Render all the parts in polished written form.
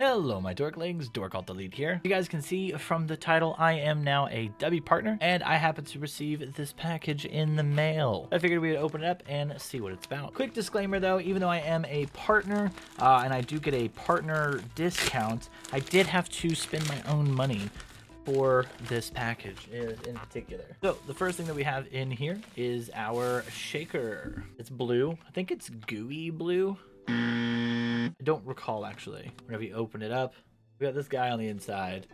Hello my dorklings, Dork the lead here. You guys can see from the title, I am now a Dubby partner, and I happen to receive this package in the mail. I figured we would open it up and see what it's about. Quick disclaimer though, even though I am a partner, and I do get a partner discount, I did have to spend my own money for this package in particular. So the first thing that we have in here is our shaker. It's blue. I think it's gooey blue. I don't recall actually. Whenever you open it up, we got this guy on the inside.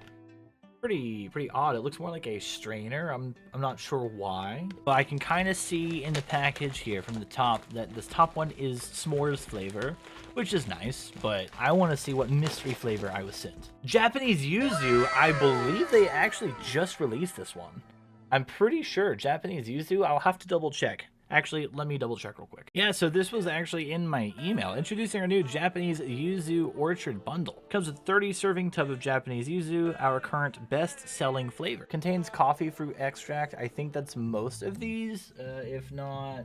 Pretty odd. It looks more like a strainer. I'm not sure why, but I can kind of see in the package here from the top that this top one is s'mores flavor, which is nice, but I want to see what mystery flavor I was sent. Japanese yuzu, I believe they actually just released this one. I'm pretty sure Japanese yuzu. I'll have to double check. Actually, let me double check real quick. Yeah, so this was actually in my email. Introducing our new Japanese Yuzu Orchard Bundle. Comes with 30 serving tub of Japanese Yuzu, our current best-selling flavor. Contains coffee fruit extract. I think that's most of these, if not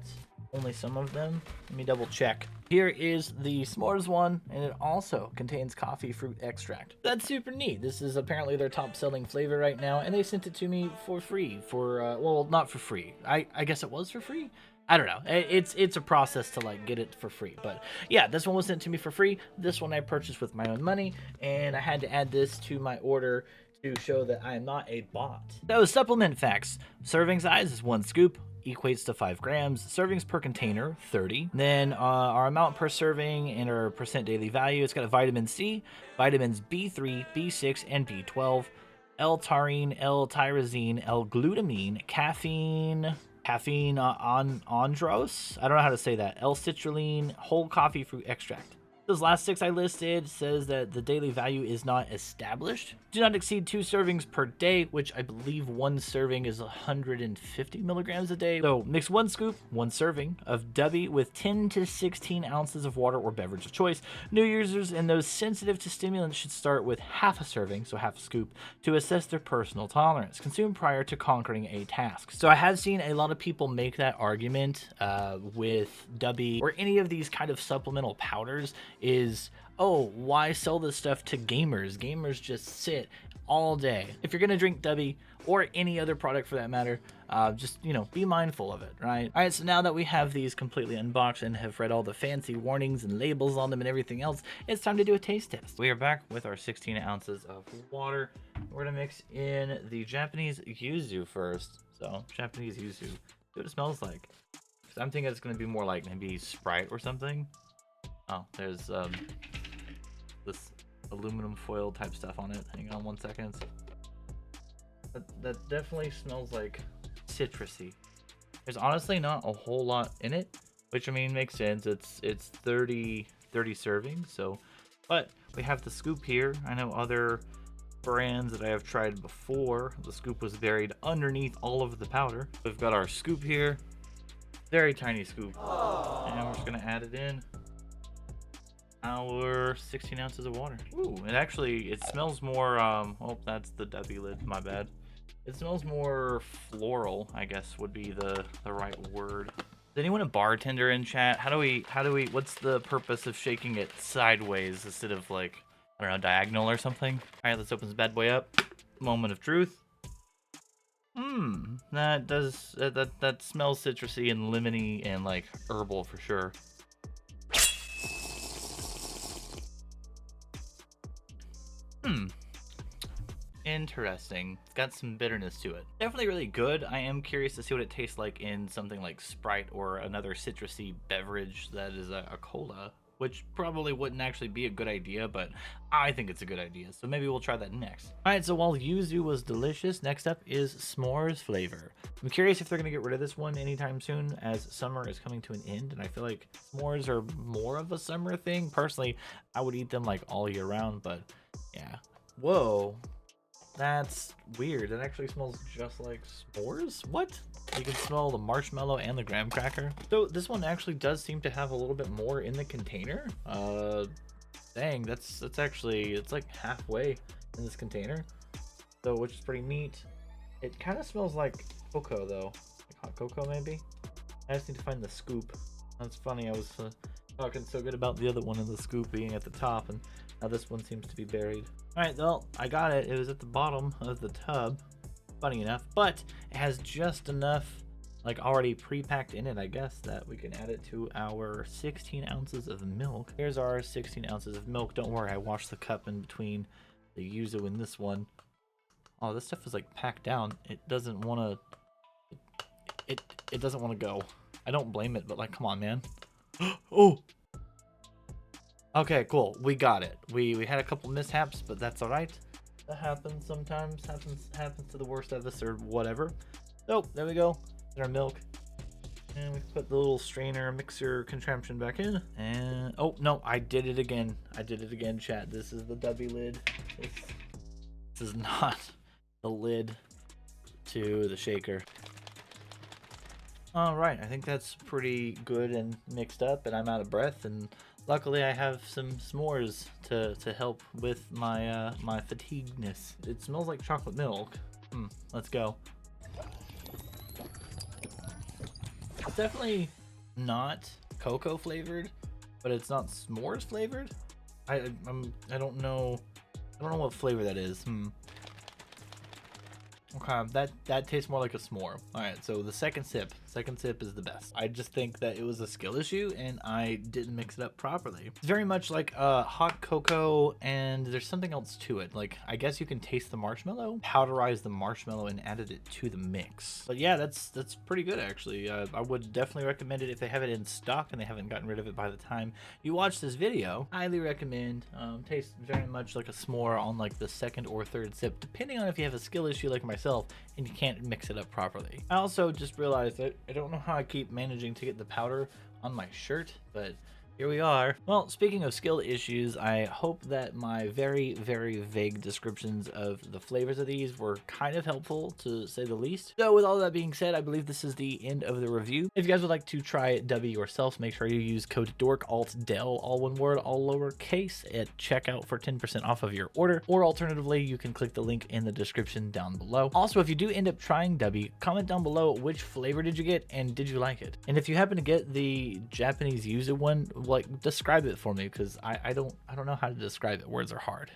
only some of them. Let me double check. Here is the s'mores one, and it also contains coffee fruit extract. That's super neat. This is apparently their top-selling flavor right now, and they sent it to me for free. Well, not for free. I guess it was for free? I don't know. It's a process to like get it for free, but yeah, this one was sent to me for free. This one I purchased with my own money, and I had to add this to my order to show that I am not a bot. So supplement facts: serving size is 1 scoop, equates to 5 grams. Servings per container 30. Then our amount per serving and our percent daily value. It's got a vitamin C, vitamins B3, B6, and B12, L-taurine, L-tyrosine, L-glutamine, caffeine andros, I don't know how to say that, L-citrulline, whole coffee fruit extract. Those last 6 I listed says that the daily value is not established. Do not exceed 2 servings per day, which I believe 1 serving is 150 milligrams a day. So mix 1 scoop, 1 serving of Dubby with 10 to 16 ounces of water or beverage of choice. New users and those sensitive to stimulants should start with half a serving, so half a scoop, to assess their personal tolerance. Consume prior to conquering a task. So I have seen a lot of people make that argument with Dubby or any of these kind of supplemental powders is, oh, why sell this stuff to gamers? Gamers just sit all day. If you're gonna drink Dubby or any other product for that matter, just, you know, be mindful of it, right? All right, so now that we have these completely unboxed and have read all the fancy warnings and labels on them and everything else, it's time to do a taste test. We are back with our 16 ounces of water. We're gonna mix in the Japanese yuzu first. So Japanese yuzu, see what it smells like. I'm thinking it's gonna be more like maybe Sprite or something. Oh, there's this aluminum foil type stuff on it. Hang on 1 second. That definitely smells like citrusy. There's honestly not a whole lot in it, which I mean makes sense. It's 30 servings, so, but we have the scoop here. I know other brands that I have tried before, the scoop was buried underneath all of the powder. We've got our scoop here, very tiny scoop. Aww. And we're just gonna add it in. Our 16 ounces of water. Ooh, it smells more, oh, that's the Dubby lid, my bad. It smells more floral, I guess would be the right word. Is anyone a bartender in chat? How do we, what's the purpose of shaking it sideways instead of like, I don't know, diagonal or something? All right, let's open this bad boy up. Moment of truth. That does, that smells citrusy and lemony and like herbal for sure. Interesting. It's got some bitterness to it. Definitely really good. I am curious to see what it tastes like in something like Sprite or another citrusy beverage that is a cola, which probably wouldn't actually be a good idea, but I think it's a good idea. So maybe we'll try that next. All right, so while yuzu was delicious, next up is s'mores flavor. I'm curious if they're gonna get rid of this one anytime soon, as summer is coming to an end, and I feel like s'mores are more of a summer thing. Personally, I would eat them like all year round, but yeah. Whoa. That's weird. It actually smells just like s'mores? What? You can smell the marshmallow and the graham cracker. So this one actually does seem to have a little bit more in the container. Dang, that's actually, it's like halfway in this container. So, which is pretty neat. It kind of smells like cocoa though. Like hot cocoa maybe? I just need to find the scoop. That's funny, I was talking so good about the other one in the scoop being at the top, and Now this one seems to be buried. All right, well, I got it. It was at the bottom of the tub, funny enough, but it has just enough like already pre-packed in it, I guess, that we can add it to our 16 ounces of milk. Here's our 16 ounces of milk. Don't worry, I washed the cup in between the yuzu and this one. Oh, this stuff is like packed down. It doesn't want to, it doesn't want to go. I don't blame it, but like, come on, man. Oh, okay, cool. We got it. We had a couple mishaps, but that's all right. That happens sometimes. Happens to the worst of us or whatever. So there we go. Our milk, and we put the little strainer mixer contraption back in, and oh no, I did it again, chat. This is the Dubby lid. This is not the lid to the shaker. All right, I think that's pretty good and mixed up, and I'm out of breath, and luckily I have some s'mores to help with my my fatigueness. It smells like chocolate milk. Let's go. It's definitely not cocoa flavored, but it's not s'mores flavored. I don't know what flavor that is. Okay, that tastes more like a s'more. All right, so the second sip is the best. I just think that it was a skill issue and I didn't mix it up properly. It's very much like hot cocoa, and there's something else to it. Like, I guess you can taste the marshmallow, powderize the marshmallow and added it to the mix. But yeah, that's pretty good actually. I would definitely recommend it if they have it in stock and they haven't gotten rid of it by the time you watch this video. Highly recommend. Tastes very much like a s'more on like the second or third sip, depending on if you have a skill issue like myself and you can't mix it up properly. I also just realized that I don't know how I keep managing to get the powder on my shirt, but here we are. Well, speaking of skill issues, I hope that my very, very vague descriptions of the flavors of these were kind of helpful, to say the least. So with all that being said, I believe this is the end of the review. If you guys would like to try Dubby yourself, make sure you use code Dork, Alt Del, all one word, all lowercase, at checkout for 10% off of your order. Or alternatively, you can click the link in the description down below. Also, if you do end up trying Dubby, comment down below which flavor did you get and did you like it? And if you happen to get the Japanese yuzu one, like, describe it for me, because I don't know how to describe it. Words are hard.